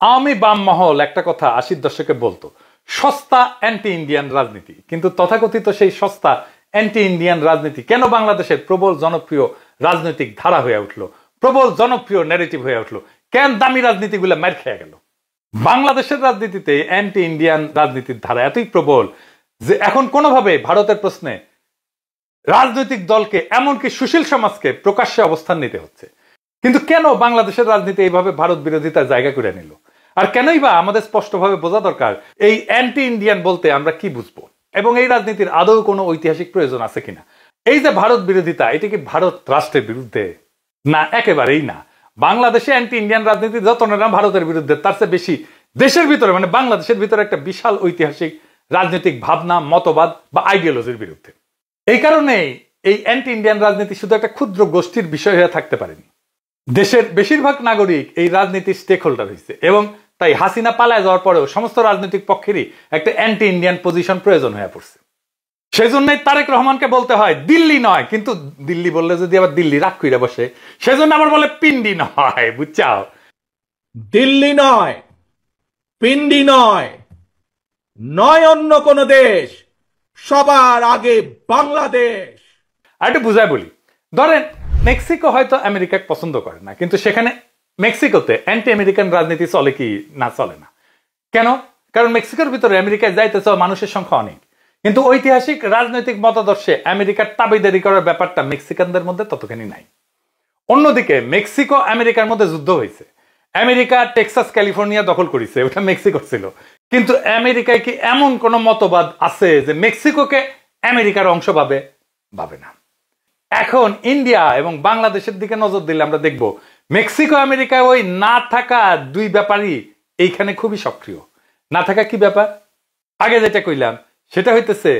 আওয়ামী বাম মহল একটা কথা ৮০ দশকে বলতো, সস্তা অ্যান্টি ইন্ডিয়ান রাজনীতি। কিন্তু তথাকথিত সেই সস্তা অ্যান্টি ইন্ডিয়ান রাজনীতি কেন বাংলাদেশের প্রবল জনপ্রিয় রাজনৈতিক ধারা হয়ে উঠলো, প্রবল জনপ্রিয় ন্যারেটিভ হয়ে উঠলো? কেন দামি রাজনীতিগুলো মার খেয়ে গেল? বাংলাদেশের রাজনীতিতে অ্যান্টি ইন্ডিয়ান রাজনীতির ধারা এতই প্রবল যে এখন কোনোভাবে ভারতের প্রশ্নে রাজনৈতিক দলকে, এমনকি সুশীল সমাজকে প্রকাশ্যে অবস্থান নিতে হচ্ছে। কিন্তু কেন বাংলাদেশের রাজনীতি এইভাবে ভারত বিরোধিতার জায়গা করে নিল? আর কেনই বা আমাদের স্পষ্টভাবে বোঝা দরকার এই অ্যান্টি ইন্ডিয়ান বলতে আমরা কি বুঝবো, এবং এই রাজনীতির আদৌ কোনো ঐতিহাসিক প্রয়োজন আছে কিনা? এই যে ভারত বিরোধিতা, এটা কি ভারত রাষ্ট্রের বিরুদ্ধে? না, একেবারেই না। বাংলাদেশে অ্যান্টি ইন্ডিয়ান রাজনীতি যত না ভারতের বিরুদ্ধে, তার চেয়ে বেশি দেশের ভিতরে, মানে বাংলাদেশের ভিতরে একটা বিশাল ঐতিহাসিক রাজনৈতিক ভাবনা, মতবাদ বা আইডিওলজির বিরুদ্ধে। এই কারণে এই অ্যান্টি ইন্ডিয়ান রাজনীতি শুধু একটা ক্ষুদ্র গোষ্ঠীর বিষয় হয়ে থাকতে পারেনি। দেশের বেশিরভাগ নাগরিক এই রাজনীতির স্টেক হোল্ডার হয়েছে, এবং তাই হাসিনা পালায় যাওয়ার পরেও সমস্ত রাজনৈতিক পক্ষেরই একটা অ্যান্টি ইন্ডিয়ান পজিশন প্রয়োজন হয়ে পড়ছে। সেই জন্যই তারেক রহমানকে বলতে হয় দিল্লি নয়, কিন্তু দিল্লি বললে যদি আবার দিল্লি রাগ কইরা বসে, সেজন্য আবার বলে পিন্ডি নয়, বুঝছাও? দিল্লি নয়, পিন্ডি নয়, নয় অন্য কোন দেশ, সবার আগে বাংলাদেশ। আর একটু বুঝায় বলি, ধরেন মেক্সিকো হয়তো আমেরিকাকে পছন্দ করে না, কিন্তু সেখানে মেক্সিকোতে অ্যান্টি আমেরিকান রাজনীতি চলে কি না? চলে না। কেন? কারণ মেক্সিকোর ভিতরে আমেরিকায় যাইতে চাওয়া মানুষের সংখ্যা অনেক, কিন্তু ঐতিহাসিক রাজনৈতিক মতাদর্শে আমেরিকার তাবেদারি করার ব্যাপারটা মেক্সিকানদের মধ্যে ততখানি নাই। অন্যদিকে মেক্সিকো আমেরিকার মধ্যে যুদ্ধ হয়েছে, আমেরিকা টেক্সাস ক্যালিফোর্নিয়া দখল করেছে, ওটা মেক্সিকো ছিল। কিন্তু আমেরিকায় কি এমন কোন মতবাদ আছে যে মেক্সিকোকে আমেরিকার অংশ ভাবে না? এখন ইন্ডিয়া এবং বাংলাদেশের দিকে নজর দিলে আমরা দেখব মেক্সিকো আমেরিকায় ওই না থাকা দুই ব্যাপারই এইখানে খুবই সক্রিয়। না থাকা কি ব্যাপার? আগে যেটা কইলাম সেটা হইতেছে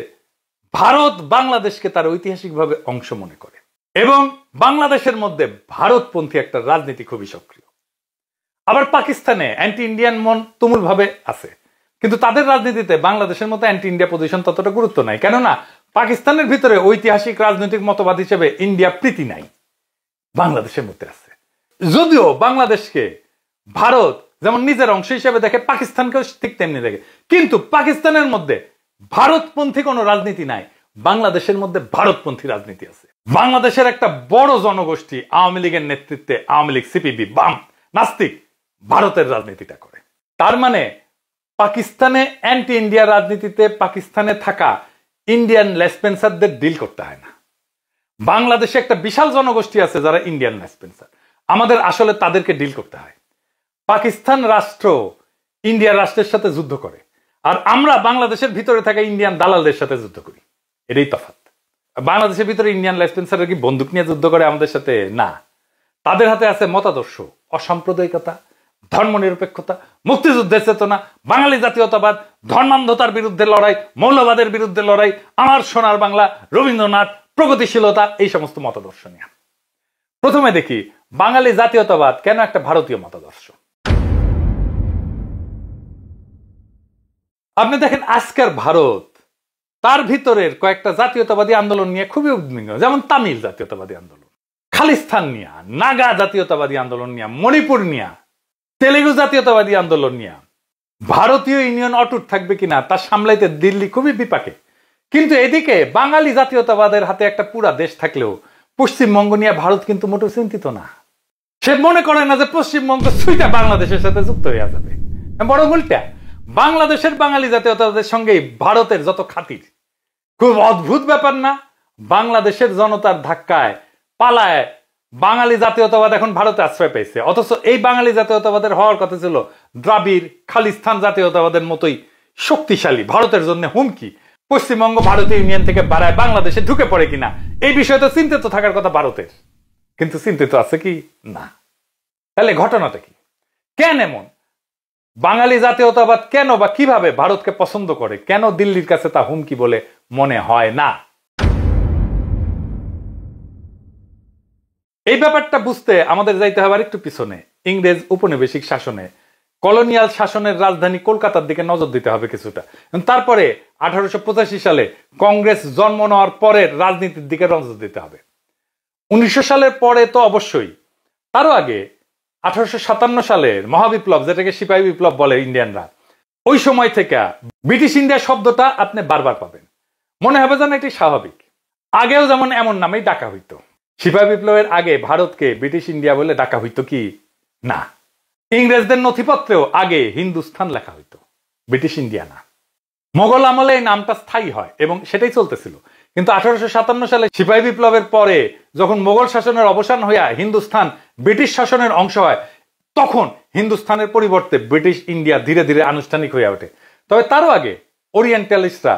ভারত বাংলাদেশকে তার ঐতিহাসিকভাবে অংশ মনে করে, এবং বাংলাদেশের মধ্যে ভারতপন্থী একটা রাজনীতি খুবই সক্রিয়। আবার পাকিস্তানে অ্যান্টি ইন্ডিয়ান মন তুমুল ভাবে আছে, কিন্তু তাদের রাজনীতিতে বাংলাদেশের মতো অ্যান্টি ইন্ডিয়া পজিশন ততটা গুরুত্ব নাই। কেননা পাকিস্তানের ভিতরে ঐতিহাসিক রাজনৈতিক মতবাদ হিসেবে ইন্ডিয়া প্রীতি নাই, বাংলাদেশের মধ্যে আছে। যদিও বাংলাদেশকে ভারত যেমন নিজের অংশ হিসেবে দেখে, পাকিস্তানকেও ঠিক তেমনি দেখে, কিন্তু পাকিস্তানের মধ্যে ভারতপন্থী কোনো রাজনীতি নাই, বাংলাদেশের মধ্যে ভারতপন্থী রাজনীতি আছে। বাংলাদেশের একটা বড় জনগোষ্ঠী আওয়ামী লীগের নেতৃত্বে, আওয়ামী লীগ, সিপিবি, বাম, নাস্তিক, ভারতের রাজনীতিটা করে। তার মানে পাকিস্তানে অ্যান্টি ইন্ডিয়া রাজনীতিতে পাকিস্তানে থাকা ইন্ডিয়ান লেসপেন্সারদের ডিল করতে হয় না। বাংলাদেশে একটা বিশাল জনগোষ্ঠী আছে যারা ইন্ডিয়ান লেসপেন্সার, আমাদের আসলে তাদেরকে ডিল করতে হয়। পাকিস্তান রাষ্ট্র ইন্ডিয়া রাষ্ট্রের সাথে যুদ্ধ করে, আর আমরা বাংলাদেশের ভিতরে থাকা ইন্ডিয়ান দালালদের সাথে যুদ্ধ করি। এটাই তফাৎ। বাংলাদেশের ভিতরে ইন্ডিয়ান লেসপেন্সাররা কি বন্দুক নিয়ে যুদ্ধ করে আমাদের সাথে? না, তাদের হাতে আছে মতাদর্শ, অসাম্প্রদায়িকতা, ধর্মনিরপেক্ষতা, মুক্তিযুদ্ধের চেতনা, বাঙালি জাতীয়তাবাদ, ধর্মান্ধতার বিরুদ্ধে লড়াই, মৌলবাদের বিরুদ্ধে লড়াই, আমার সোনার বাংলা, রবীন্দ্রনাথ, প্রগতিশীলতা, এই সমস্ত মতাদর্শ নিয়ে। প্রথমে দেখি বাঙালি জাতীয়তাবাদ কেন একটা ভারতীয় মতাদর্শ। আপনি দেখেন আজকের ভারত, তার ভিতরের কয়েকটা জাতীয়তাবাদী আন্দোলন নিয়ে খুবই উদ্বিগ্ন, যেমন তামিল জাতীয়তাবাদী আন্দোলন, খালিস্তান নিয়ে, নাগা জাতীয়তাবাদী আন্দোলন নিয়ে, মণিপুর নিয়ে, তেলেগু জাতীয়তাবাদী আন্দোলন নিয়ে। ভারতীয় ইউনিয়ন অটুট থাকবে কিনা তা সামলাইতে দিল্লি খুবই বিপাকে। কিন্তু এদিকে বাঙালি জাতীয়তাবাদের হাতে একটা পুরা দেশ থাকলেও পশ্চিমবঙ্গ নিয়ে ভারত কিন্তু মোটেও চিন্তিত না। সে মনে করে না যে পশ্চিমবঙ্গ সুইটা বাংলাদেশের সাথে যুক্ত হয়ে যাবে, বড় উল্টা বাংলাদেশের বাঙালি জাতীয়তাবাদের সঙ্গে ভারতের যত খাতির। খুব অদ্ভুত ব্যাপার না? বাংলাদেশের জনতার ধাক্কায় পালায় বাঙালি জাতীয়তাবাদ এখন ভারতে আশ্রয় পেয়েছে, অথচ এই বাঙালি জাতীয়তাবাদের হওয়ার কথা ছিল দ্রাবিড়, খালিস্তান জাতীয়তাবাদের মতোই শক্তিশালী, ভারতের জন্য হুমকি। পশ্চিমবঙ্গ ভারতীয় ইউনিয়ন থেকে বাড়ায় বাংলাদেশে ঢুকে পড়ে কিনা এই বিষয়ে তো চিন্তিত থাকার কথা ভারতের, কিন্তু চিন্তিত আছে কি না? তাহলে ঘটনাটা কি? কেন এমন? বাঙালি জাতীয়তাবাদ কেন বা কিভাবে ভারতকে পছন্দ করে? কেন দিল্লির কাছে তা হুমকি বলে মনে হয় না? এই ব্যাপারটা বুঝতে আমাদের যাইতে হবে আরেকটু পিছনে। ইংরেজ উপনিবেশিক শাসনে, কলোনিয়াল শাসনের রাজধানী কলকাতার দিকে নজর দিতে হবে কিছুটা। তারপরে 1885 সালে কংগ্রেস জন্ম নেওয়ার পরের রাজনীতির দিকে নজর দিতে হবে। 1900 সালের পরে তো অবশ্যই, তারও আগে 1857 সালের মহাবিপ্লব, যেটাকে সিপাহী বিপ্লব বলে ইন্ডিয়ানরা, ওই সময় থেকে ব্রিটিশ ইন্ডিয়া শব্দটা আপনি বারবার পাবেন। মনে হবে যেন এটি স্বাভাবিক। আগেও যেমন এমন নামেই ডাকা হইতো। সিপাহী বিপ্লবের আগে ভারতকে ব্রিটিশ ইন্ডিয়া বলে ডাকা হইতো কি না। ইংরেজদের নথিপত্রেও আগে হিন্দুস্থান লেখা হইতো, ব্রিটিশ ইন্ডিয়া না। মোগল আমলে এই নামটা স্থায়ী হয় এবং সেটাই চলতেছিল। কিন্তু 1857 সালে সিপাহী বিপ্লবের পরে যখন মোগল শাসনের অবসান হইয়া হিন্দুস্থান ব্রিটিশ শাসনের অংশ হয়, তখন হিন্দুস্থানের পরিবর্তে ব্রিটিশ ইন্ডিয়া ধীরে ধীরে আনুষ্ঠানিক হয়ে ওঠে। তবে তারও আগে ওরিয়েন্টালিস্টরা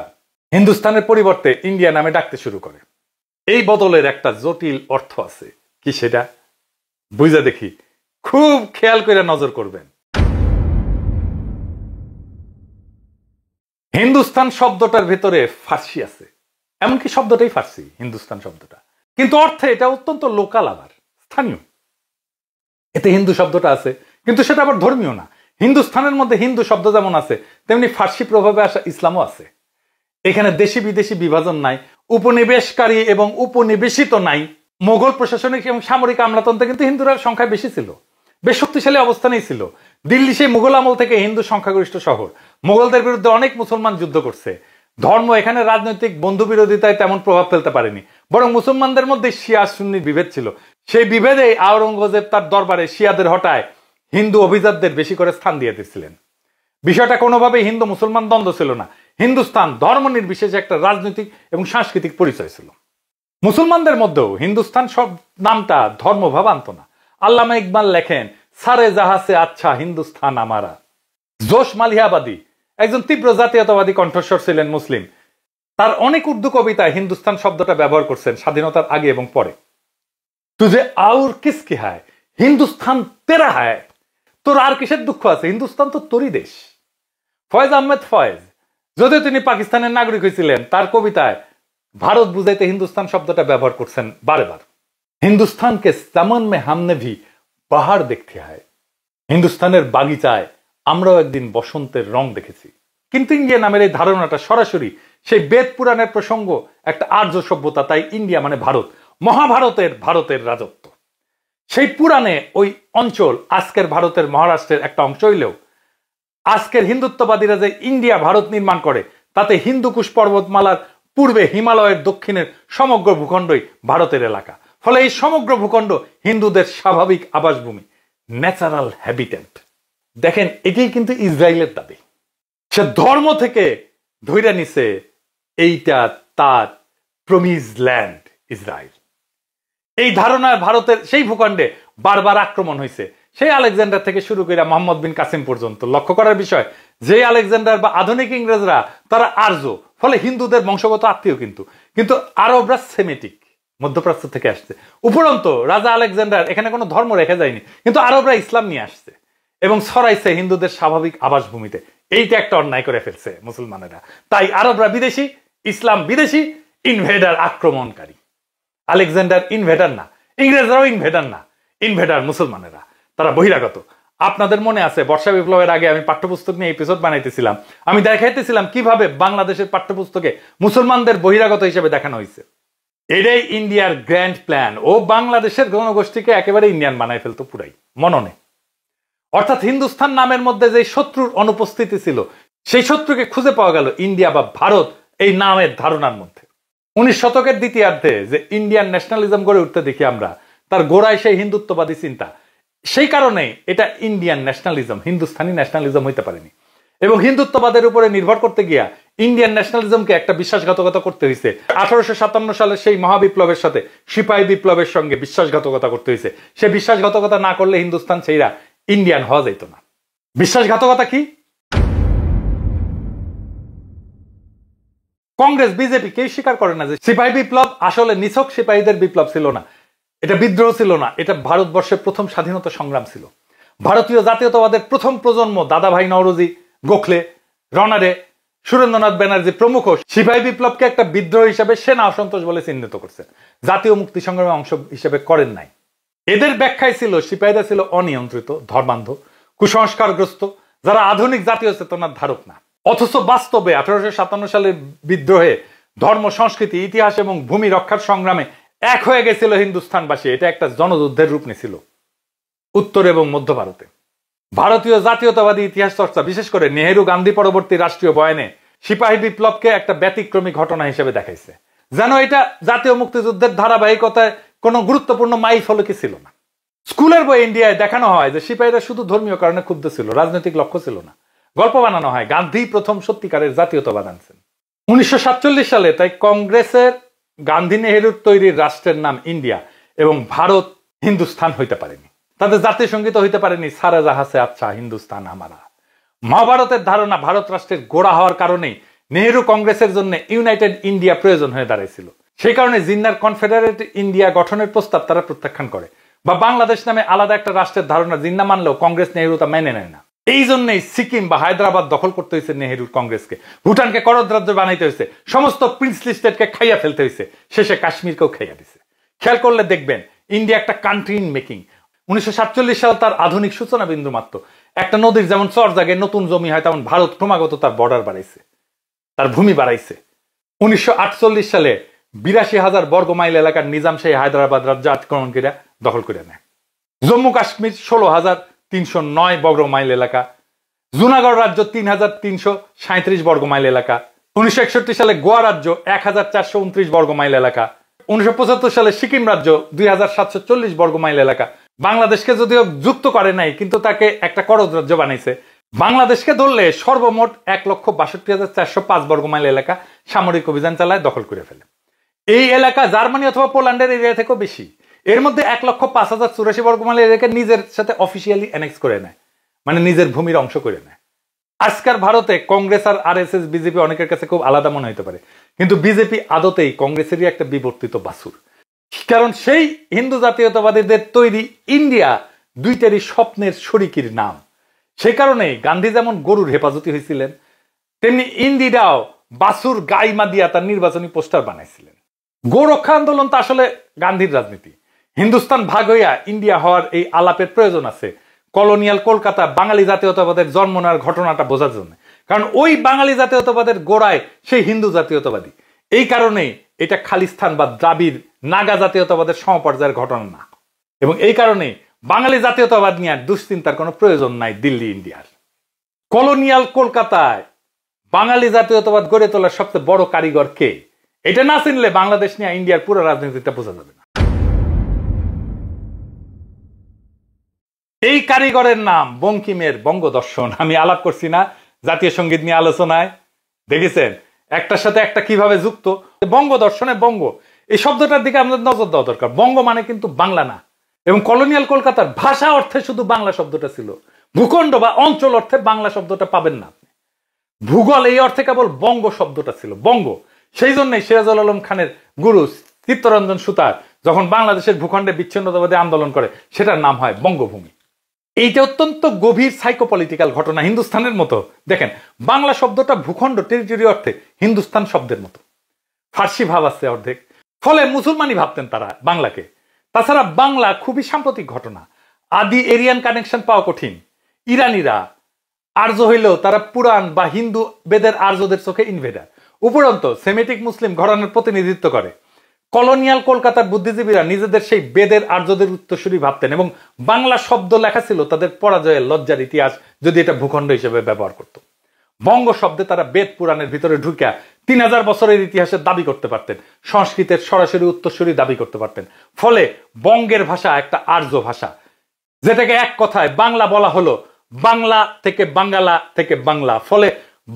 হিন্দুস্থানের পরিবর্তে ইন্ডিয়া নামে ডাকতে শুরু করে। এই বদলের একটা জটিল অর্থ আছে। কি সেটা বুঝা দেখি, খুব খেয়াল করে নজর করবেন। হিন্দুস্তান শব্দটার ভেতরে ফার্সি আছে, এমনকি শব্দটাই ফার্সি, হিন্দুস্তান শব্দটা, কিন্তু অর্থে এটা অত্যন্ত লোকাল, আবার স্থানীয়। এতে হিন্দু শব্দটা আছে, কিন্তু সেটা আবার ধর্মীয় না। হিন্দুস্থানের মধ্যে হিন্দু শব্দ যেমন আছে, তেমনি ফার্সি প্রভাবে আসা ইসলামও আছে। এখানে দেশি বিদেশি বিভাজন নাই, উপনিবেশকারী এবং উপনিবেশিত নাই। মোগল প্রশাসনিক এবং সামরিক আমলাতন্ত্রে কিন্তু হিন্দুরা সংখ্যায় বেশি ছিল, বেশ শক্তিশালী অবস্থানেই ছিল। দিল্লি সেই মুঘল আমল থেকে হিন্দু সংখ্যাগরিষ্ঠ শহর। মোগলদের বিরুদ্ধে অনেক মুসলমান যুদ্ধ করছে। ধর্ম এখানে রাজনৈতিক বন্ধু বিরোধিতায় তেমন প্রভাব ফেলতে পারেনি, বরং মুসলমানদের মধ্যে শিয়া সুন্নির বিভেদ ছিল। সেই বিভেদে আওরঙ্গজেব তার দরবারে শিয়াদের হটায় হিন্দু অভিজাতদের বেশি করে স্থান দিয়ে দিচ্ছিলেন। বিষয়টা কোনোভাবেই হিন্দু মুসলমান দ্বন্দ্ব ছিল না। হিন্দুস্তান ধর্ম নির্বিশেষে একটা রাজনৈতিক এবং সাংস্কৃতিক পরিচয় ছিল। মুসলমানদের মধ্যেও হিন্দুস্তান সব নামটা ধর্মভাব আনত না। আল্লামা ইকবাল লেখেন, সারে জাহাসে আচ্ছা হিন্দুস্তান আমারা। জোশ মালিহাবাদী একজন তীব্র জাতীয়তাবাদী কণ্ঠস্বর ছিলেন মুসলিম। তার অনেক উর্দু কবিতায় হিন্দুস্তান শব্দটা ব্যবহার করছেন স্বাধীনতার আগে এবং পরে। তুঝে আউর কিসকি হায়, হিন্দুস্তান তেরা হায়। তোর আর কিসের দুঃখ আছে, হিন্দুস্তান তো তোরই দেশ। ফয়েজ আহমেদ ফয়েজ, যদিও তিনি পাকিস্তানের নাগরিক হয়েছিলেন, তার কবিতায় ভারত বুঝাইতে হিন্দুস্তান শব্দটা ব্যবহার করছেন বারে বার। হিন্দুস্তানকে সামন মে হামনে ভি বাহার দেখতে হয়। হিন্দুস্তানের বাগিচায় আমরাও একদিন বসন্তের রং দেখেছি। কিন্তু ইন্ডিয়া নামের এই ধারণাটা সরাসরি সেই বেদ পুরাণের প্রসঙ্গ, একটা আর্য সভ্যতা। তাই ইন্ডিয়া মানে ভারত, ভারতের রাজত্ব। সেই পুরাণে ওই অঞ্চল আজকের ভারতের মহারাষ্ট্রের একটা অংশ হইলেও আজকের হিন্দুত্ববাদীরা যে ইন্ডিয়া ভারত নির্মাণ করে, তাতে হিন্দুকুশ পর্বতমালার পূর্বে হিমালয়ের দক্ষিণের সমগ্র ভূখণ্ডই ভারতের এলাকা। ফলে এই সমগ্র ভূখণ্ড হিন্দুদের স্বাভাবিক আবাসভূমি, ন্যাচারাল হ্যাবিটেট। দেখেন, এটাই কিন্তু ইসরায়েলের দাবি। সে ধর্ম থেকে ধৈর্য নিছে এইটা তার প্রমিজ ল্যান্ড ইসরায়েল। এই ধারণায় ভারতের সেই ভূখণ্ডে বারবার আক্রমণ হয়েছে, সেই আলেকজান্ডার থেকে শুরু করে মোহাম্মদ বিন কাসিম পর্যন্ত। লক্ষ্য করার বিষয়, যে আলেকজান্ডার বা আধুনিক ইংরেজরা তারা আর্য, ফলে হিন্দুদের বংশগত আত্মীয়, কিন্তু আরবরা সেমেটিক, মধ্যপ্রাচ্য থেকে আসছে। উপরন্ত রাজা আলেকজান্ডার এখানে কোনো ধর্ম রেখে যায়নি, কিন্তু আরবরা ইসলাম নিয়ে আসছে এবং ছড়াইছে হিন্দুদের স্বাভাবিক আবাসভূমিতে। এইটা একটা অন্যায় করে ফেলছে মুসলমানেরা। তাই আরবরা বিদেশি, ইসলাম বিদেশি, ইনভেডার, আক্রমণকারী। আলেকজান্ডার ইনভেডার না, ইংরেজরাও ইনভেডার না, ইনভেডার মুসলমানেরা, তারা বহিরাগত। আপনাদের মনে আছে বর্ষা বিপ্লবের আগে আমি পাঠ্যপুস্তক নিয়ে এপিসোড বানাইতেছিলাম। আমি দেখাইতেছিলাম কিভাবে বাংলাদেশের পাঠ্যপুস্তকে মুসলমানদের বহিরাগত হিসেবে দেখানো হয়েছে। এটাই ইন্ডিয়ার গ্র্যান্ড প্ল্যান। ও বাংলাদেশের জনগোষ্ঠীকে একেবারে ইন্ডিয়ান বানাই ফেলতো পুরাই মননে। অর্থাৎ হিন্দুস্তান নামের মধ্যে যে শত্রুর অনুপস্থিতি ছিল, সেই শত্রুকে খুঁজে পাওয়া গেল ইন্ডিয়া বা ভারত এই নামের ধারণার মধ্যে। 19 শতকের দ্বিতীয়ার্ধে যে ইন্ডিয়ান ন্যাশনালিজম গড়ে উঠতে দেখি আমরা, তার গোড়ায় সেই হিন্দুত্ববাদী চিন্তা। সেই কারণে এটা ইন্ডিয়ান ন্যাশনালিজম, হিন্দুস্তানি ন্যাশনালিজম হইতে পারেনি। এবং হিন্দুত্ববাদের উপরে নির্ভর করতে গিয়া ইন্ডিয়ান ন্যাশনালিজমকে একটা বিশ্বাসঘাতকতা করতে হয়েছে। 1857 সালে সেই মহাবিপ্লবের সাথে সিপাহী বিপ্লবের সঙ্গে বিশ্বাসঘাতকতা করতে হয়েছে। সে বিশ্বাসঘাতকতা না করলে হিন্দুস্তান সেইরা ইন্ডিয়ান হওয়া যেত না। বিশ্বাসঘাতকতা কি? কংগ্রেস, বিজেপি কেউ স্বীকার করে না যে সিপাহী বিপ্লব আসলে নিছক সিপাহীদের বিপ্লব ছিল না, এটা বিদ্রোহ ছিল না, এটা ভারতবর্ষের প্রথম স্বাধীনতা সংগ্রাম ছিল। ভারতীয় জাতীয়তাবাদের প্রথম প্রজন্ম দাদাভাই নওরোজি, গোখলে, রনারে, সুরেন্দ্রনাথ ব্যানার্জি প্রমুখ সিপাহী বিপ্লবকে একটা বিদ্রোহ হিসেবে সেনা অসন্তোষ বলে চিহ্নিত করছেন, জাতীয় মুক্তি সংগ্রামের অংশ হিসেবে করেন নাই। এদের ব্যাখ্যায় ছিল সিপাহীরা ছিল অনিয়ন্ত্রিত, ধর্মান্ধ, কুসংস্কারগ্রস্ত, যারা আধুনিক জাতীয় চেতনার ধারক না। অথচ বাস্তবে 1857 সালের বিদ্রোহে ধর্ম, সংস্কৃতি, ইতিহাস এবং ভূমি রক্ষার সংগ্রামে এক হয়ে গেছিল হিন্দুস্তানবাসী। এটা একটা জনযুদ্ধের রূপ নিয়েছিল। উত্তর এবং মধ্য ভারতে। ভারতীয় জাতীয়তাবাদী ইতিহাস চর্চা, বিশেষ করে নেহেরু গান্ধী পরবর্তী রাষ্ট্রীয় বয়ানে সিপাহী বিপ্লবকে একটা ব্যতিক্রমী ঘটনা হিসেবে দেখাইছে, যেন এটা জাতীয় মুক্তিযুদ্ধের ধারাবাহিকতায় কোনো গুরুত্বপূর্ণ মাইল ফলকই ছিল না। স্কুলের বই ইন্ডিয়ায় দেখানো হয় যে সিপাহীরা শুধু ধর্মীয় কারণে ক্ষুব্ধ ছিল, রাজনৈতিক লক্ষ্য ছিল না। গল্প বানানো হয় গান্ধী প্রথম সত্যিকারের জাতীয়তাবাদ আনছেন 1947 সালে। তাই কংগ্রেসের গান্ধী নেহেরুর তৈরির রাষ্ট্রের নাম ইন্ডিয়া এবং ভারত হিন্দুস্তান হইতে পারেনি। তাদের জাতীয় সঙ্গীত হইতে পারেনি সারা জাহাসে আচ্ছা হিন্দুস্তান আমারা। মহাভারতের ধারণা ভারত রাষ্ট্রের গোড়া হওয়ার কারণেই নেহেরু কংগ্রেসের জন্য ইউনাইটেড ইন্ডিয়া প্রয়োজন হয়ে দাঁড়াইছিল। সেই কারণে জিন্নার কনফেডারেট ইন্ডিয়া গঠনের প্রস্তাব তারা প্রত্যাখ্যান করে, বা বাংলাদেশ নামে আলাদা একটা রাষ্ট্রের ধারণা জিন্না মানলেও কংগ্রেস নেহেরু তা মেনে নেয় না। এই জন্যই সিকিম বা হায়দ্রাবাদ দখল করতে হয়েছে নেহেরুর কংগ্রেসকে, ভুটানকে করদ রাজ্য বানাইতে হয়েছে, সমস্ত প্রিন্সলি স্টেটকে খাইয়া ফেলতে হয়েছে, শেষে কাশ্মীরকেও খাইয়া দিছে। খেয়াল করলে দেখবেন ইন্ডিয়া একটা কান্ট্রি ইন মেকিং। 1947 সাল তার আধুনিক সূচনা বিন্দু মাত্র। একটা নদীর যেমন চর জাগে নতুন জমি হয়, তেমন ভারত ক্রমাগত তার বর্ডার বাড়াইছে, তার ভূমি বাড়াইছে। 1948 সালে 82,000 বর্গ মাইল এলাকার নিজামশাহী হায়দ্রাবাদ রাজ্য আক্রমণ করে দখল করে নেয়। জম্মু কাশ্মীর 16,309 বর্গ মাইল এলাকা, জুনাগড় রাজ্য 3,337 বর্গ মাইল এলাকা। 1961 সালে গোয়া রাজ্য 1,429 বর্গ মাইল এলাকা। 1975 সালে সিকিম রাজ্য 2,740 বর্গ মাইল এলাকা। বাংলাদেশকে যদিও যুক্ত করে নাই, কিন্তু তাকে একটা করদ রাজ্য বানাইছে। বাংলাদেশকে ধরলে সর্বমোট 1,62,405 বর্গ মাইল এলাকা সামরিক অভিযান চালায় দখল করে ফেলে। এই এলাকা জার্মানি অথবা পোল্যান্ডের এরিয়া থেকেও বেশি। এর মধ্যে 1,05,084 বর্গ মাইল এলাকা নিজের সাথে অফিসিয়ালি অ্যানেক্স করে নেয়, মানে নিজের ভূমির অংশ করে নেয়। আজকাল ভারতে কংগ্রেস আর আরএসএস বিজেপি অনেকের কাছে খুব আলাদা মনে হতে পারে, কিন্তু বিজেপি আদতেই কংগ্রেসেরই একটা বিবর্তিত বাছুর। কারণ সেই হিন্দু জাতীয়তাবাদীদের তৈরি ইন্ডিয়া দুইটারই স্বপ্নের শরিকির নাম। সেই কারণে গান্ধী যেমন গরুর হেফাজতি হয়েছিলেন, তেমনি ইন্দিরাও বাছুর গাইমা দিয়া তার নির্বাচনী পোস্টার বানাইছিলেন। গোরক্ষা আন্দোলন তো আসলে গান্ধীর রাজনীতি। হিন্দুস্তান ভাগ হইয়া ইন্ডিয়া হওয়ার এই আলাপের প্রয়োজন আছে কলোনিয়াল কলকাতা বাঙালি জাতীয়তাবাদের জন্ম নেওয়ার ঘটনাটা বোঝার জন্য। কারণ ওই বাঙালি জাতীয়তাবাদের গোড়ায় সেই হিন্দু জাতীয়তাবাদী। এই কারণে এটা খালিস্তান বা দ্রাবিড় নাগা জাতীয়তাবাদের সমপর্যায়ের ঘটনা না, এবং এই কারণে বাঙালি জাতীয়তাবাদ নিয়ে দুশ্চিন্তার কোনো প্রয়োজন নাই দিল্লি ইন্ডিয়ার। কলোনিয়াল কলকাতায় বাঙালি জাতীয়তাবাদ গড়ে তোলার সবচেয়ে বড় কারিগর কে, এটা না চিনলে বাংলাদেশ নিয়ে ইন্ডিয়ার পুরো রাজনীতিটা বোঝা যাবে না। এই কারিগরের নাম বঙ্কিমের বঙ্গদর্শন। আমি আলাপ করছি না জাতীয় সঙ্গীত নিয়ে আলোচনায়, দেখেছেন একটার সাথে একটা কিভাবে যুক্ত। বঙ্গদর্শনে বঙ্গ এই শব্দটার দিকে আমাদের নজর দেওয়া দরকার। বঙ্গ মানে কিন্তু বাংলা না, এবং কলোনিয়াল কলকাতার ভাষা অর্থে শুধু বাংলা শব্দটা ছিল। ভূখণ্ড বা অঞ্চল অর্থে বাংলা শব্দটা পাবেন না আপনি। ভূগোল এই অর্থে কেবল বঙ্গ শব্দটা ছিল, বঙ্গ। সেই জন্যই সিরাজুল আলম খানের গুরু চিত্তরঞ্জন সুতার যখন বাংলাদেশের ভূখণ্ডে বিচ্ছিন্নতাবাদী আন্দোলন করে, সেটার নাম হয় বঙ্গভূমি। এইটা অত্যন্ত গভীর সাইকোপলিটিক্যাল ঘটনা। হিন্দুস্তানের মতো দেখেন, বাংলা শব্দটা ভূখণ্ড টেরিটরি অর্থে হিন্দুস্তান শব্দের মতো, ফার্সি ভাব আছে অর্ধেক, ফলে মুসলমানই ভাবতেন তারা বাংলাকে। তাছাড়া বাংলা খুবই সাম্প্রতিক ঘটনা, আদি এরিয়ান কানেকশন পাওয়া কঠিন। ইরানিরা আর্য হইলেও তারা পুরাণ বা হিন্দু বেদের আর্যদের চোখে ইনভেডার। উপরন্ত সেমেটিক মুসলিম ঘরানার প্রতিনিধিত্ব করে। কলোনিয়াল কলকাতার বুদ্ধিজীবীরা নিজেদের সেই বেদের আর্যদের উত্তরসূরি ভাবতেন, এবং বাংলা শব্দ লেখা ছিল তাদের পরাজয়ের লজ্জার ইতিহাস যদি এটা ভূখণ্ড হিসেবে ব্যবহার করত। বঙ্গ শব্দে তারা বেদ পুরাণের ভিতরে ঢুকিয়া 3000 বছরের ইতিহাসের দাবি করতে পারতেন, সংস্কৃতের সরাসরি উত্তরসূরি দাবি করতে পারতেন। ফলে বঙ্গের ভাষা একটা আর্য ভাষা, যেটাকে এক কথায় বাংলা বলা হলো বাংলা থেকে বাঙ্গালা থেকে বাংলা। ফলে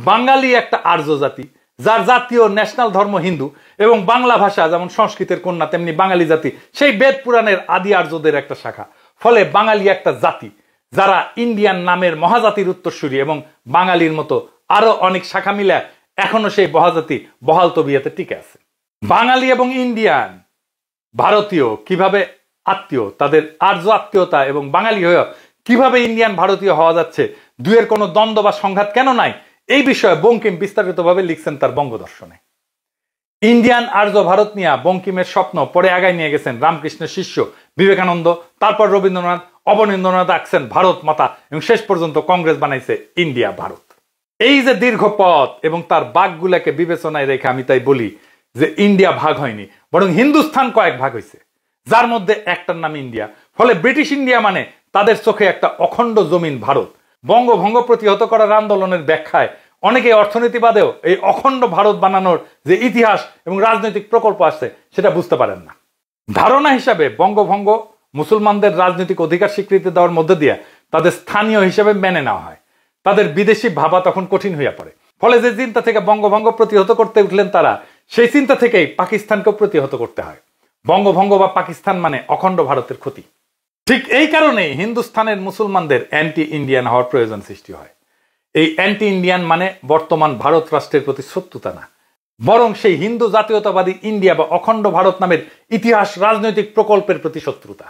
বাঙালি একটা আর্য জাতি, যার জাতীয় ন্যাশনাল ধর্ম হিন্দু, এবং বাংলা ভাষা যেমন সংস্কৃতের কন্যা, তেমনি বাঙালি জাতি সেই বেদ পুরাণের আদি আর্যদের একটা শাখা। ফলে বাঙালি একটা জাতি যারা ইন্ডিয়ান নামের মহাজাতির উত্তরসূরি, এবং বাঙালির মতো আরো অনেক শাখা মিলে এখনো সেই মহাজাতি বহাল তবিয়তে টিকে আছে। বাঙালি এবং ইন্ডিয়ান ভারতীয় কিভাবে আত্মীয়, তাদের আর্য আত্মীয়তা এবং বাঙালি হয়ে কিভাবে ইন্ডিয়ান ভারতীয় হওয়া যাচ্ছে, দুয়ের কোনো দ্বন্দ্ব বা সংঘাত কেন নাই, এই বিষয়ে বঙ্কিম বিস্তারিতভাবে লিখছেন তার বঙ্গদর্শনে। ইন্ডিয়ান আর্য ভারত নিয়ে বঙ্কিমের স্বপ্ন পরে আগায় নিয়ে গেছেন রামকৃষ্ণের শিষ্য বিবেকানন্দ, তারপর রবীন্দ্রনাথ, অবনীন্দ্রনাথ আঁকছেন ভারত মাতা, এবং শেষ পর্যন্ত কংগ্রেস বানাইছে ইন্ডিয়া ভারত। এই যে দীর্ঘ পথ এবং তার বাঘগুলাকে বিবেচনায় রেখে আমি তাই বলি যে ইন্ডিয়া ভাগ হয়নি, বরং হিন্দুস্তান কয়েক ভাগ হয়েছে, যার মধ্যে একটার নাম ইন্ডিয়া। ফলে ব্রিটিশ ইন্ডিয়া মানে তাদের চোখে একটা অখণ্ড জমিন ভারত। বঙ্গভঙ্গ প্রতিহত করার আন্দোলনের ব্যাখ্যায় অনেকে অর্থনীতিবাদেও এই অখণ্ড ভারত বানানোর যে ইতিহাস এবং রাজনৈতিক প্রকল্প আসছে সেটা বুঝতে পারেন না। ধারণা হিসাবে বঙ্গভঙ্গ মুসলমানদের রাজনৈতিক অধিকার স্বীকৃতি দেওয়ার মধ্য দিয়ে তাদের স্থানীয় হিসেবে মেনে নেওয়া হয়। তাদের বিদেশি ভাবা তখন কঠিন হইয়া পড়ে। ফলে যে চিন্তা থেকে বঙ্গভঙ্গ প্রতিহত করতে উঠলেন তারা, সেই চিন্তা থেকেই পাকিস্তানকেও প্রতিহত করতে হয়। বঙ্গভঙ্গ বা পাকিস্তান মানে অখণ্ড ভারতের ক্ষতি। ঠিক এই কারণেই হিন্দুস্তানের মুসলমানদের অ্যান্টি ইন্ডিয়ান হওয়ার প্রয়োজন সৃষ্টি হয়। এই অ্যান্টি ইন্ডিয়ান মানে বর্তমান ভারত রাষ্ট্রের প্রতি শত্রুতা না, বরং সেই হিন্দু জাতীয়তাবাদী ইন্ডিয়া বা অখণ্ড ভারত নামের ইতিহাস রাজনৈতিক প্রকল্পের প্রতি শত্রুতা।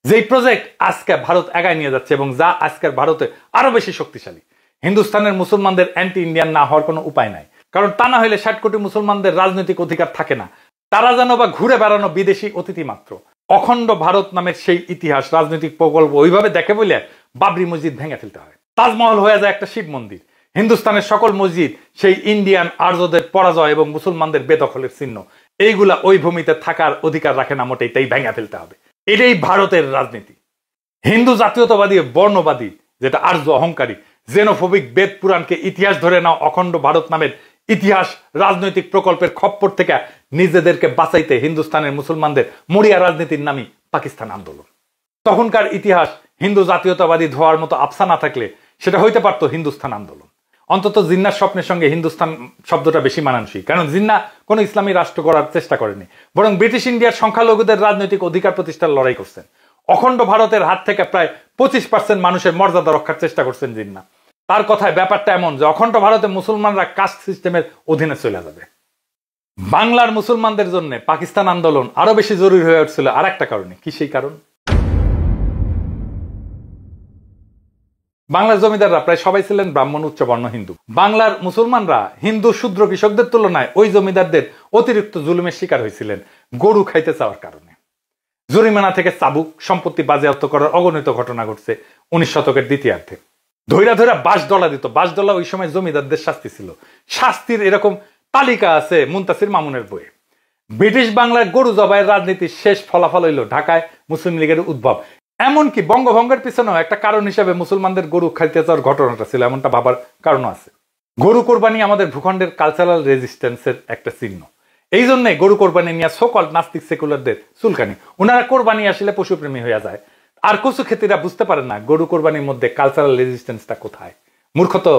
যেই প্রজেক্ট আজকে ভারত এগায় নিয়ে যাচ্ছে এবং যা আজকের ভারতে আরো বেশি শক্তিশালী। হিন্দুস্তানের মুসলমানদের অ্যান্টি ইন্ডিয়ান না হওয়ার কোনো উপায় নাই, কারণ তা না হলে 60 কোটি মুসলমানদের রাজনৈতিক অধিকার থাকে না। তারা যেন বা ঘুরে বেড়ানো বিদেশি অতিথি মাত্র। অখণ্ড ভারত নামের সেই ইতিহাস রাজনৈতিক প্রকল্প ওইভাবে দেখে বলে বাবরি মসজিদ ভেঙে ফেলতে হয়। তাজমহল হয়ে যায় একটা শিব মন্দির। হিন্দুস্তানের সকল মসজিদ সেই ইন্ডিয়ান আর্যদের পরাজয় এবং মুসলমানদের বেদখলের চিহ্ন। এইগুলা ওই ভূমিতে থাকার অধিকার রাখে না মোটেই, তাই ভেঙে ফেলতে হবে। এটাই ভারতের রাজনীতি। হিন্দু জাতীয়তাবাদী বর্ণবাদী, যেটা আর্য অহংকারী জেনোফোবিক বেদ পুরাণকে ইতিহাস ধরে নাও অখণ্ড ভারত নামের ইতিহাস রাজনৈতিক প্রকল্পের খপ্পর থেকে নিজেদেরকে বাঁচাইতে হিন্দুস্তানের মুসলমানদের মরিয়া রাজনীতির নামই পাকিস্তান আন্দোলন। তখনকার ইতিহাস হিন্দু জাতীয়তাবাদী ধোয়ার মতো আফসা না থাকলে সেটা হইতে পারতো হিন্দুস্তান আন্দোলন। অন্তত জিন্নার স্বপ্নের সঙ্গে হিন্দুস্তান শব্দটা বেশি মানানসই, কারণ জিন্না কোনো ইসলামী রাষ্ট্র করার চেষ্টা করেনি, বরং ব্রিটিশ ইন্ডিয়ার সংখ্যালঘুদের রাজনৈতিক অধিকার প্রতিষ্ঠার লড়াই করছেন। অখণ্ড ভারতের হাত থেকে প্রায় 25% মানুষের মর্যাদা রক্ষার চেষ্টা করছেন জিন্না। তার কথায় ব্যাপারটা এমন যে অখণ্ড ভারতে মুসলমানরা কাস্ট সিস্টেমের অধীনে চলে যাবে। বাংলার মুসলমানদের জন্য পাকিস্তান আন্দোলন আরো বেশি জরুরি হয়ে উঠছিল আর একটা কারণে। কি সেই কারণ? বাংলার জমিদাররা প্রায় সবাই ছিলেন ব্রাহ্মণ উচ্চবর্ণ হিন্দু। বাংলার মুসলমানরা হিন্দু শূদ্র কৃষকদের তুলনায় ওই জমিদারদের অতিরিক্ত জুলুমের শিকার হয়েছিলেন গরু খাইতে চাওয়ার কারণে। জরিমানা থেকে চাবুক, সম্পত্তি বাজেয়াপ্ত করার অগণিত ঘটনা ঘটছে 19 শতকের দ্বিতীয়ার্ধে। ধৈরা ধৈরা বাঁশডলা দিত। বাঁশডলা ওই সময় জমিদারদের শাস্তি ছিল। শাস্তির এরকম তালিকা আছে মুনতাসির মামুনের বইয়ে। ব্রিটিশ বাংলার গরু জবাইয়ের রাজনীতির শেষ ফলাফল হইল ঢাকায় মুসলিম লীগের উদ্ভব। এমনকি বঙ্গভঙ্গের পিছনেও একটা কারণ হিসেবে মুসলমানদের গরু খাইতে চাওয়ার ঘটনাটা ছিল, এমনটা ভাবার কারণ আছে। গরু কোরবানি আমাদের ভূখণ্ডের কালচারাল রেজিস্ট্যান্সের একটা চিহ্ন। এই জন্য গরু কোরবানি নিয়ে সকল নাস্তিক সেকুলারদের চুলকানি। ওনারা কোরবানি আসলে পশুপ্রেমী হয়ে যায়, আর কচু খেতিরা বুঝতে পারে না গরু কোরবানির মধ্যে কালচারাল রেজিস্ট্যান্সটা কোথায়। মূর্খ তো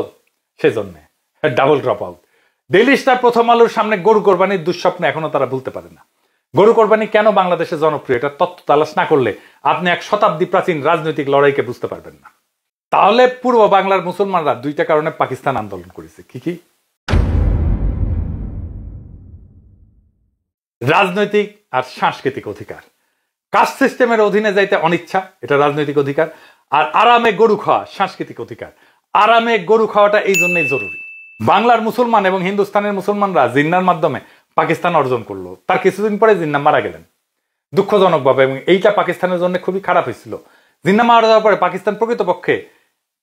সেজন্য double drop out. Daily star, প্রথম আলোর সামনে গরু কোরবানির দুঃস্বপ্ন এখনো তারা ভুলতে পারে না। গরু কোরবানি কেন বাংলাদেশে জনপ্রিয় এটা তত্ত্ব তালাশ না করলে আপনি 1 শতাব্দী প্রাচীন রাজনৈতিক লড়াইকে বুঝতে পারবেন না। তাহলে পূর্ব বাংলার মুসলমানরা 2টা কারণে পাকিস্তান আন্দোলন করেছে। কি কি? রাজনৈতিক আর সাংস্কৃতিক অধিকার। কাস্ট সিস্টেমের অধীনে যাইতে অনিচ্ছা, এটা রাজনৈতিক অধিকার। আর আরামে গরু খাওয়া সাংস্কৃতিক অধিকার। আরামে গরু খাওয়াটা এই জন্যই জরুরি। বাংলার মুসলমান এবং হিন্দুস্তানের মুসলমানরা জিন্নার মাধ্যমে পাকিস্তান অর্জন করলো। তার কিছুদিন পরে জিন্না মারা গেলেন দুঃখজনকভাবে, এবং এইটা পাকিস্তানের জন্য খুবই খারাপ হয়েছিল। জিন্না মারা যাওয়ার পরে পাকিস্তান প্রকৃতপক্ষে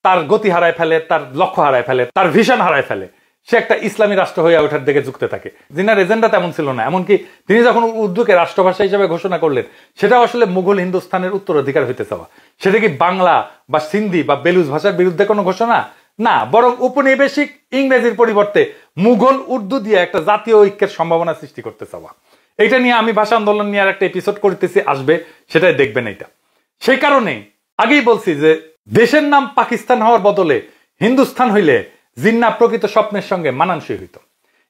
তার গতি হারায় ফেলে, তার লক্ষ্য হারায় ফেলে, তার ভিশন হারায় ফেলে। সে একটা ইসলামী রাষ্ট্র হয়ে ওঠার দিকে ঝুঁকতে থাকে। জিন্নার এজেন্ডা তেমন ছিল না। এমনকি তিনি যখন উর্দুকে রাষ্ট্রভাষা হিসেবে ঘোষণা করলেন, সেটা আসলে মুঘল হিন্দুস্তানের উত্তরাধিকার হইতে চাওয়া। সেটা কি বাংলা বা সিন্ধি বা বেলুচ ভাষার বিরুদ্ধে কোনো ঘোষণা না, বরং উপনিবেশিক ইংরেজির পরিবর্তে মুঘল উর্দু দিয়ে একটা জাতীয় ঐক্যের সম্ভাবনা সৃষ্টি করতে চাওয়া। এটা নিয়ে আমি ভাষা আন্দোলন নিয়ে আর একটা এপিসোড করতেছি, আসবে, সেটাই দেখবেন। এটা সেই কারণে আগেই বলছি যে দেশের নাম পাকিস্তান হওয়ার বদলে হিন্দুস্তান হইলে জিন্না প্রকৃত স্বপ্নের সঙ্গে মানানসই হইত।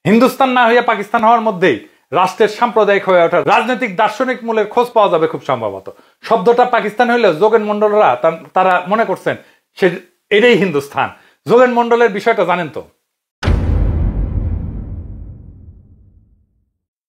হিন্দুস্তান না হইয়া পাকিস্তান হওয়ার মধ্যেই রাষ্ট্রের সাম্প্রদায়িক হয়ে ওঠার রাজনৈতিক দার্শনিক মূলের খোঁজ পাওয়া যাবে খুব সম্ভবত। শব্দটা পাকিস্তান হইলেও যোগেন মন্ডলরা তারা মনে করছেন সে এটাই হিন্দুস্তান। যোগেন মন্ডলের বিষয়টা জানেন তো?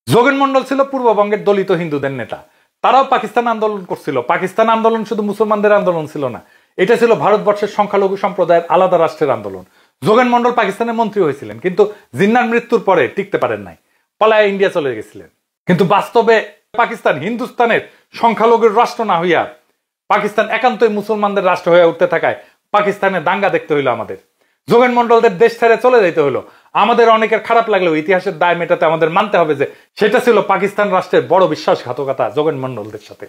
যোগেন মন্ডল ছিল পূর্ববঙ্গের দলিত হিন্দুদের নেতা। তারাও পাকিস্তান আন্দোলন করছিল। পাকিস্তান আন্দোলন শুধু মুসলমানদের আন্দোলন ছিল না, এটা ছিল ভারতবর্ষের সংখ্যালঘু সম্প্রদায়ের আলাদা রাষ্ট্রের আন্দোলন। যোগেন মন্ডল পাকিস্তানের মন্ত্রী হয়েছিলেন, কিন্তু জিন্নার মৃত্যুর পরে টিকতে পারেন নাই, পলায় ইন্ডিয়া চলে গেছিলেন। কিন্তু বাস্তবে পাকিস্তান হিন্দুস্তানের সংখ্যালঘুর রাষ্ট্র না হইয়া পাকিস্তান একান্তই মুসলমানদের রাষ্ট্র হয়ে উঠতে থাকায় পাকিস্তানে দাঙ্গা দেখতে হইলো আমাদের। যোগেন মন্ডলদের দেশ ছেড়ে চলে যেতে হলো। আমাদের অনেকের খারাপ লাগলেও ইতিহাসের দায় মেটাতে আমাদের মানতে হবে যে সেটা ছিল পাকিস্তান রাষ্ট্রের বড় বিশ্বাসঘাতকতা যোগেন মন্ডলদের সাথে।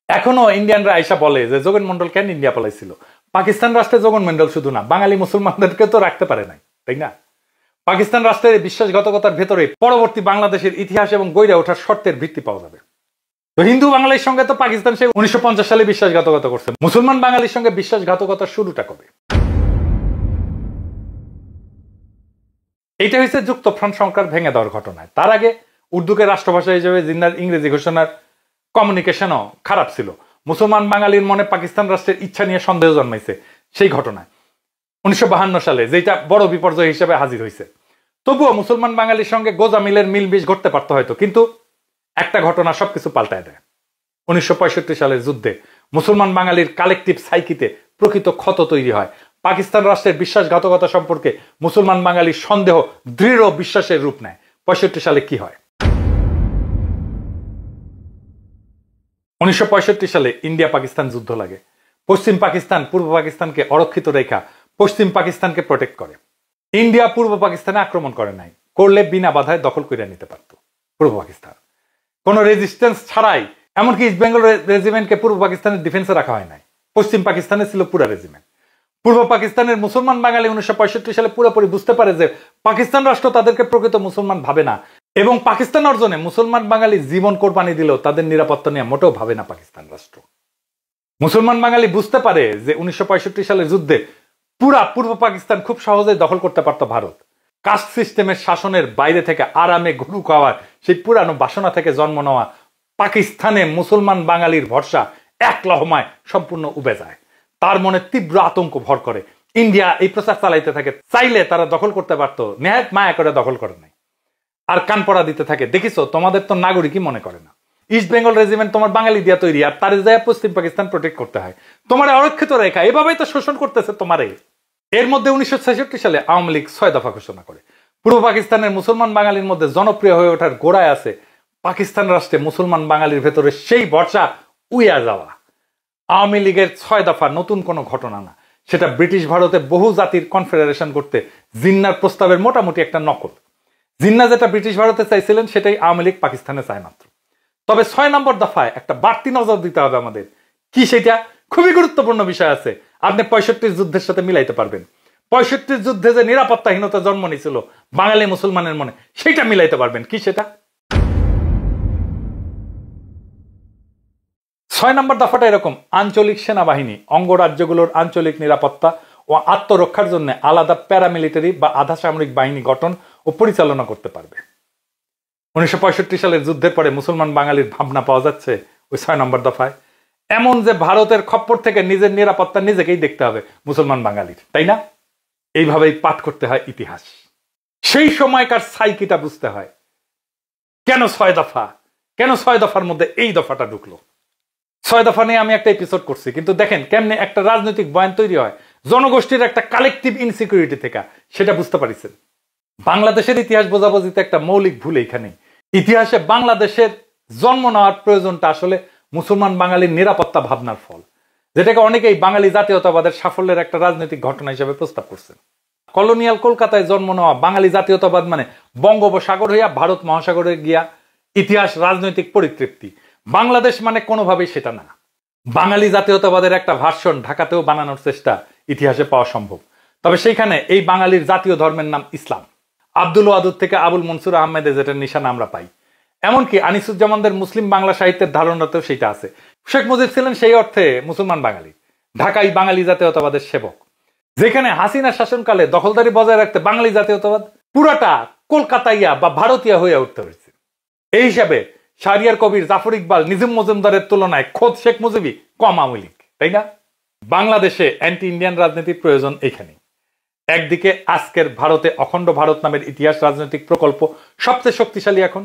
এখনো ইন্ডিয়ানরা আইসা বলে যে যোগেন মন্ডল কেন ইন্ডিয়া পালাইছিল। পাকিস্তান রাষ্ট্রে যোগেন মন্ডল শুধু না, বাঙালি মুসলমানদেরকে তো রাখতে পারে নাই, তাই না? পাকিস্তান রাষ্ট্রের বিশ্বাসঘাতকতার ভেতরে পরবর্তী বাংলাদেশের ইতিহাস এবং গইরা ওঠার শর্তের ভিত্তি পাওয়া যাবে। তো হিন্দু বাঙালির সঙ্গে তো পাকিস্তান সে 1950 সালে বিশ্বাসঘাতকতা করছে, মুসলমান বাঙালির সঙ্গে বিশ্বাসঘাতকতার শুরুটা কবে? এইটা হচ্ছে যুক্তফ্রন্ট সরকার ভেঙে দেওয়ার ঘটনায়। তার আগে উর্দুকে রাষ্ট্রভাষা হিসেবে জিন্নার ইংরেজি ঘোষণার কমিউনিকেশনও খারাপ ছিল। মুসলমান বাঙালির মনে পাকিস্তান রাষ্ট্রের ইচ্ছা নিয়ে সন্দেহ জন্মাইছে সেই ঘটনায় 1952 সালে, যেটা বড় বিপর্যয় হিসেবে হাজির হয়েছে। তবুও মুসলমান বাঙালির সঙ্গে গোজামিলের মিলবিশ ঘটতে পারত হয়তো, কিন্তু একটা ঘটনা সবকিছু পাল্টায় দেয়। 1965 সালের যুদ্ধে মুসলমান বাঙালির কালেকটিভ সাইকিতে প্রকৃত ক্ষত তৈরি হয়। পাকিস্তান রাষ্ট্রের বিশ্বাসঘাতকতা সম্পর্কে মুসলমান বাঙালির সন্দেহ দৃঢ় বিশ্বাসের রূপ নেয়। 65 সালে কি হয়? 1965 সালে ইন্ডিয়া পাকিস্তান যুদ্ধ লাগে। পশ্চিম পাকিস্তান পূর্ব পাকিস্তানকে অরক্ষিত রেখা পশ্চিম পাকিস্তানকে প্রোটেক্ট করে। ইন্ডিয়া পূর্ব পাকিস্তানে আক্রমণ করে নাই, করলে বিনা বাধায় দখল করে নিতে পারত পূর্ব পাকিস্তান, কোন রেজিস্ট্যান্স ছাড়াই। এমনকি ইস্ট বেঙ্গল রেজিমেন্টকে পূর্ব পাকিস্তানের ডিফেন্সে রাখা হয় নাই, পশ্চিম পাকিস্তানে ছিল পুরা রেজিমেন্ট। পূর্ব পাকিস্তানের মুসলমান বাঙালি 1965 সালে পুরোপুরি বুঝতে পারে যে পাকিস্তান রাষ্ট্র তাদেরকে প্রকৃত মুসলমান ভাবে না, এবং পাকিস্তান অর্জনে মুসলমান বাঙালি জীবন কোরবানি দিলেও তাদের নিরাপত্তা নিয়ে মোটেও ভাবে না পাকিস্তান রাষ্ট্র। মুসলমান বাঙালি বুঝতে পারে যে 1965 সালের যুদ্ধে পুরা পূর্ব পাকিস্তান খুব সহজেই দখল করতে পারত ভারত। কাস্ট সিস্টেমের শাসনের বাইরে থেকে আরামে গরু খাওয়ার সেই পুরানো বাসনা থেকে জন্ম নেওয়া পাকিস্তানে মুসলমান বাঙালির ভরসা এক লহমায় সম্পূর্ণ উবে যায়। তার মনে তীব্র আতঙ্ক ভর করে। ইন্ডিয়া এই প্রচার চালাইতে থাকে, চাইলে তারা দখল করতে পারত, নেহাত মায়া করে দখল করে নাই। আর কান পড়া দিতে থাকে, দেখিছো তোমাদের তো নাগরিকই মনে করে না, ইস্ট বেঙ্গল রেজিমেন্ট তোমার বাঙালি দিয়া তৈরি, আর তার যায় পশ্চিম পাকিস্তান প্রোটেক্ট করতে হয়, তোমার অরক্ষিত রেখা, এভাবেই তো শোষণ করতেছে তোমারে। এর মধ্যে 1966 সালে আওয়ামী লীগ 6 দফা ঘোষণা করে। পূর্ব পাকিস্তানের মুসলমান বাঙালির মধ্যে জনপ্রিয় হয়ে ওঠার গোড়ায় আছে পাকিস্তান রাষ্ট্রে মুসলমান বাঙালির ভেতরে সেই ভরসা উইয়া যাওয়া। আওয়ামী লীগের 6 দফা নতুন কোনো ঘটনা না, সেটা ব্রিটিশ ভারতে বহু জাতির কনফেডারেশন করতে জিন্নার প্রস্তাবের মোটামুটি একটা নকল। জিন্না যেটা ব্রিটিশ ভারতে চাইছিলেন সেটাই আওয়ামী লীগ পাকিস্তানে চায় মাত্র। তবে 6 নম্বর দফায় একটা বাড়তি নজর দিতে হবে আমাদের। কি সেটা? খুবই গুরুত্বপূর্ণ বিষয় আছে, আপনি 65 যুদ্ধের সাথে মিলাইতে পারবেন। 65 যুদ্ধে যে নিরাপত্তাহীনতা জন্ম নিয়েছিল বাঙালি মুসলমানের মনে, সেটা মিলাইতে পারবেন। কি সেটা? 6 নম্বর দফাটা এরকম: আঞ্চলিক সেনাবাহিনী অঙ্গরাজ্যগুলোর আঞ্চলিক নিরাপত্তা ও আত্মরক্ষার জন্য আলাদা প্যারামিলিটারি বা আধা সামরিক বাহিনী গঠন ও পরিচালনা করতে পারবে। 1965 সালের যুদ্ধের পরে মুসলমান বাঙালির ভাবনা পাওয়া যাচ্ছে ওই 6 নম্বর দফায়, এমন যে ভারতের খপ্পর থেকে নিজের নিরাপত্তা নিজেকেই দেখতে হবে মুসলমান বাঙালির, তাই না? এইভাবেই পাঠ করতে হয় ইতিহাস। সেই সময়কার সাইকিটা বুঝতে হয়। কেন 6 দফা, কেন 6 দফার মধ্যে এই দফাটা ঢুকলো? 6 দফা নিয়ে আমি একটা এপিসোড করছি, কিন্তু দেখেন কেমনে একটা রাজনৈতিক বয়ান তৈরি হয় জনগোষ্ঠীর একটা কালেকটিভ ইনসিকিউরিটি থেকে, সেটা বুঝতে পারিছেন। বাংলাদেশের ইতিহাস বোঝাবুঝিতে একটা মৌলিক ভুল এইখানে। ইতিহাসে বাংলাদেশের জন্ম নেওয়ার প্রয়োজনটা আসলে মুসলমান বাঙালির নিরাপত্তা ভাবনার ফল, যেটাকে অনেকেই বাঙালি জাতীয়তাবাদের সাফল্যের একটা রাজনৈতিক ঘটনা হিসেবে প্রস্তাব করছেন। কলোনিয়াল কলকাতায় জন্ম নেওয়া বাঙালি জাতীয়তাবাদ মানে বঙ্গোপসাগর হইয়া ভারত মহাসাগরে গিয়া ইতিহাস রাজনৈতিক পরিতৃপ্তি। বাংলাদেশ মানে কোনোভাবেই সেটা না। বাঙালি জাতীয়তাবাদের একটা ভার্সন ঢাকাতেও বানানোর চেষ্টা ইতিহাসে পাওয়া সম্ভব, তবে সেইখানে এই বাঙালির জাতীয় ধর্মের নাম ইসলাম। আব্দুল ওয়াদুদ থেকে আবুল মনসুর আহমেদের যেটা নিশানা আমরা পাই, এমনকি আনিসুজ্জামানদের মুসলিম বাংলা সাহিত্যের ধারণাতেও সেটা আছে। শেখ মুজিব ছিলেন সেই অর্থে মুসলমান বাঙালি, ঢাকাই বাঙালি জাতীয়তাবাদের সেবক। যেখানে হাসিনা শাসনকালে দখলদারি বজায় রাখতে বাঙালি জাতীয়তাবাদ পুরাটা কলকাতাইয়া বা ভারতীয় হয়ে উঠতে হয়েছে। এই হিসাবে শাহরিয়ার কবির, জাফর ইকবাল, নিজাম মজুমদারের তুলনায় খোদ শেখ মুজিবই কম আওয়ামী লীগ, তাই না? বাংলাদেশে অ্যান্টি ইন্ডিয়ান রাজনীতির প্রয়োজন এইখানে। একদিকে আজকের ভারতে অখণ্ড ভারত নামের ইতিহাস রাজনৈতিক প্রকল্প সবচেয়ে শক্তিশালী এখন,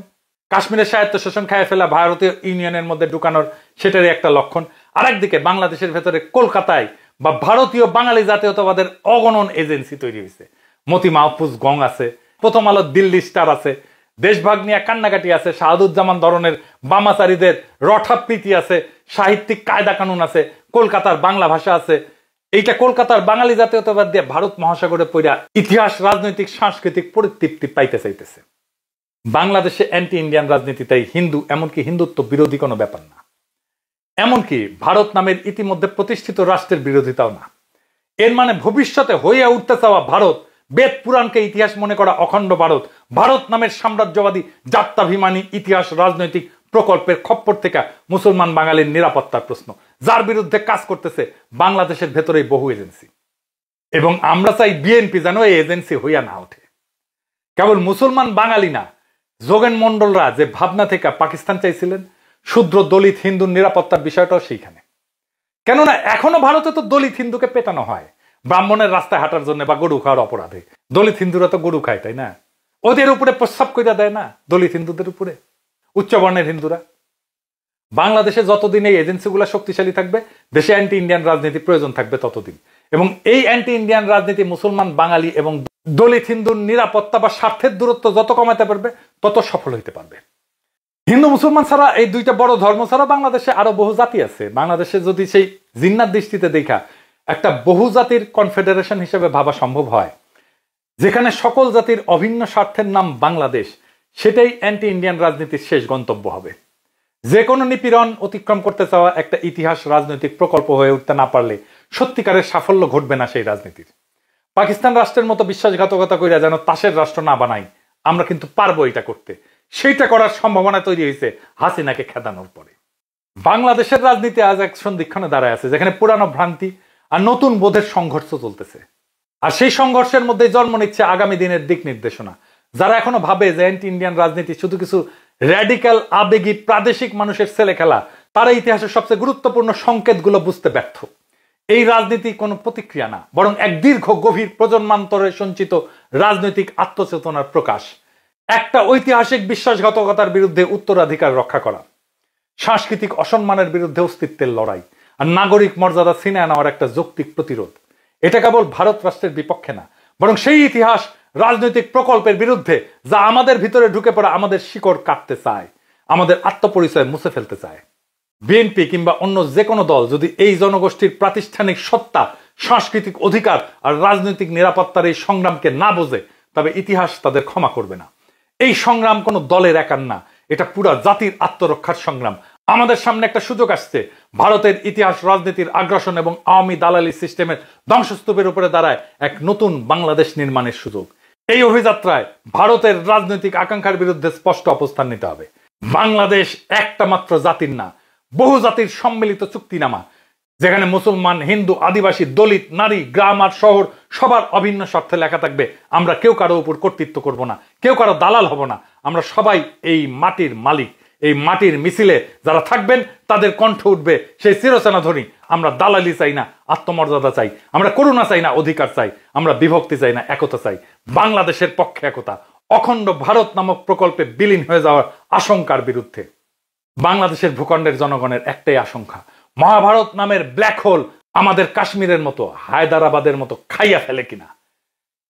কাশ্মীরের স্বায়ত্তশাসন খায় ফেলা ভারতীয় ইউনিয়নের মধ্যে ঢুকানোর সেটারই একটা লক্ষণ। আরেকদিকে বাংলাদেশের ভেতরে কলকাতায় বা ভারতীয় বাঙালি জাতীয়তাবাদের অগণন এজেন্সি তৈরি হয়েছে। মতি মাহফুজ গং আছে, প্রথম আলো দিল্লি স্টার আছে, দেশভাগ নিয়ে কান্নাকাটি আছে, শাহাদুজ্জামান ধরনের বামাচারীদের রঠাপ্রীতি আছে, সাহিত্যিক কায়দা কানুন আছে, কলকাতার বাংলা ভাষা আছে। এইটা কলকাতার বাঙালি জাতীয়তাবাদ দিয়ে ভারত মহাসাগরে পইরা ইতিহাস রাজনৈতিক সাংস্কৃতিক পরিতৃপ্তি পাইতে চাইতেছে। বাংলাদেশে অ্যান্টি ইন্ডিয়ান রাজনীতি তাই হিন্দু, এমনকি হিন্দুত্ব বিরোধী কোনো ব্যাপার না। এমনকি ভারত নামের ইতিমধ্যে প্রতিষ্ঠিত রাষ্ট্রের বিরোধিতাও না। এর মানে ভবিষ্যতে হয়ে উঠতে চাওয়া ভারত, বেদ পুরাণকে ইতিহাস মনে করা অখণ্ড ভারত, ভারত নামের সাম্রাজ্যবাদী জাত্যাভিমানী ইতিহাস রাজনৈতিক প্রকল্পের খপ্পর থেকে মুসলমান বাঙালির নিরাপত্তার প্রশ্ন, যার বিরুদ্ধে কাজ করতেছে বাংলাদেশের ভেতরেই বহু এজেন্সি। এবং আমরা চাই বিএনপি যেন এই এজেন্সি হইয়া না ওঠে। কেবল মুসলমান বাঙালি না, যোগেন মন্ডলরা যে ভাবনা থেকে পাকিস্তান চাইছিলেন, শূদ্র দলিত হিন্দুর নিরাপত্তার বিষয়টাও সেইখানে। কেননা এখনো ভারতে তো দলিত হিন্দুকে পেটানো হয় ব্রাহ্মণের রাস্তায় হাঁটার জন্য বা গরু খাওয়ার অপরাধে। দলিত হিন্দুরা তো গরু খায়, তাই না? ওদের উপরে প্রস্রাব কইরা দেয় না দলিত হিন্দুদের উপরে উচ্চবর্ণের হিন্দুরা। বাংলাদেশে যতদিন এই এজেন্সিগুলো শক্তিশালী থাকবে, দেশে অ্যান্টি ইন্ডিয়ান রাজনীতি প্রয়োজন থাকবে ততদিন। এবং এই অ্যান্টি ইন্ডিয়ান রাজনীতি মুসলমান বাঙালি এবং দলিত হিন্দুর নিরাপত্তা বা স্বার্থের দূরত্ব যত কমাতে পারবে তত সফল হইতে পারবে। হিন্দু মুসলমান ছাড়া, এই দুইটা বড় ধর্ম ছাড়া বাংলাদেশে আরো বহু জাতি আছে। বাংলাদেশে যদি সেই জিন্নাত দৃষ্টিতে দেখা একটা বহু জাতির কনফেডারেশন হিসেবে ভাবা সম্ভব হয়, যেখানে সকল জাতির অভিন্ন স্বার্থের নাম বাংলাদেশ, সেটাই অ্যান্টি ইন্ডিয়ান রাজনীতির শেষ গন্তব্য হবে। যে কোনো নিপীড়ন অতিক্রম করতে চাওয়া একটা ইতিহাস রাজনৈতিক প্রকল্প হয়ে উঠতে না পারলে সত্যিকারের সাফল্য ঘটবে না সেই রাজনীতির। পাকিস্তান রাষ্ট্রের মতো বিশ্বাসঘাতকতা কইরা যেন তাসের রাষ্ট্র না বানাই, আমরা কিন্তু পারবো এটা করতে। সেইটা করার সম্ভাবনা তৈরি হয়েছে হাসিনাকে খেদানোর পরে। বাংলাদেশের রাজনীতি আজ এক সন্ধিক্ষণে দাঁড়ায় আছে, যেখানে পুরানো ভ্রান্তি আর নতুন বোধের সংঘর্ষ চলতেছে। আর সেই সংঘর্ষের মধ্যে জন্ম নিচ্ছে আগামী দিনের দিক নির্দেশনা। যারা এখনো ভাবে যে অ্যান্টি ইন্ডিয়ান রাজনীতি শুধু কিছু র্যাডিক্যাল আবেগী প্রাদেশিক মানুষের ছেলে খেলা, তারা ইতিহাসের সবচেয়ে গুরুত্বপূর্ণ সংকেতগুলো বুঝতে ব্যর্থ। এই রাজনীতি কোনো প্রতিক্রিয়া না, বরং এক দীর্ঘ গভীর প্রজন্মান্তরে সঞ্চিত রাজনৈতিক আত্মচেতনার প্রকাশ। একটা ঐতিহাসিক বিশ্বাসঘাতকতার বিরুদ্ধে উত্তরাধিকার রক্ষা করা, সাংস্কৃতিক অসম্মানের বিরুদ্ধে অস্তিত্বের লড়াই, আর নাগরিক মর্যাদা ছিনিয়ে নেওয়ার একটা যৌক্তিক প্রতিরোধ। এটা কেবল ভারত রাষ্ট্রের বিপক্ষে না, বরং সেই ইতিহাস রাজনৈতিক প্রকল্পের বিরুদ্ধে যা আমাদের ভিতরে ঢুকে পড়া আমাদের শিকড় কাটতে চায়, আমাদের আত্মপরিচয় মুছে ফেলতে চায়। বিএনপি কিংবা অন্য যে কোনো দল যদি এই জনগোষ্ঠীর প্রাতিষ্ঠানিক সত্তা, সাংস্কৃতিক অধিকার আর রাজনৈতিক নিরাপত্তার এই সংগ্রামকে না বোঝে, তবে ইতিহাস তাদের ক্ষমা করবে না। এই সংগ্রাম কোনো দলের একার না, এটা পুরা জাতির আত্মরক্ষার সংগ্রাম। আমাদের সামনে একটা সুযোগ আসছে, ভারতের ইতিহাস রাজনীতির আগ্রাসন এবং আওয়ামী দালালি সিস্টেমের ধ্বংসস্তূপের উপরে দাঁড়ায় এক নতুন বাংলাদেশ নির্মাণের সুযোগ। এই অভিযাত্রায় ভারতের রাজনৈতিক আকাঙ্ক্ষার বিরুদ্ধে স্পষ্ট অবস্থান নিতে হবে। বাংলাদেশ একটা মাত্র জাতির না, বহু জাতির সম্মিলিত চুক্তিনামা, যেখানে মুসলমান, হিন্দু, আদিবাসী, দলিত, নারী, গ্রাম আর শহর সবার অভিন্ন স্বার্থে লেখা থাকবে আমরা কেউ কারো উপর কর্তৃত্ব করব না, কেউ কারো দালাল হব না। আমরা সবাই এই মাটির মালিক। এই মাটির মিছিলে যারা থাকবেন তাদের কণ্ঠ উঠবে সেই চিরচেনা ধ্বনি, আমরা দালালি চাই না, আত্মমর্যাদা চাই, আমরা করুণা চাই না, অধিকার চাই, আমরা বিভক্তি চাই না, একতা চাই। বাংলাদেশের পক্ষে একতা, অখণ্ড ভারত নামক প্রকল্পে বিলীন হয়ে যাওয়ার আশঙ্কার বিরুদ্ধে। বাংলাদেশের ভূখণ্ডের জনগণের একটাই আশঙ্কা, মহাভারত নামের ব্ল্যাক হোল আমাদের কাশ্মীরের মতো, হায়দ্রাবাদের মতো খাইয়া ফেলে কিনা।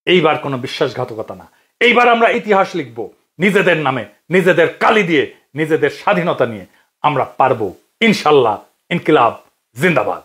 এইবার কোনো বিশ্বাসঘাতকতা না, এইবার আমরা ইতিহাস লিখব নিজেদের নামে, নিজেদের কালি দিয়ে, নিজেদের স্বাধীনতা নিয়ে। আমরা পারবো ইনশাল্লাহ। ইনকিলাব জিন্দাবাদ।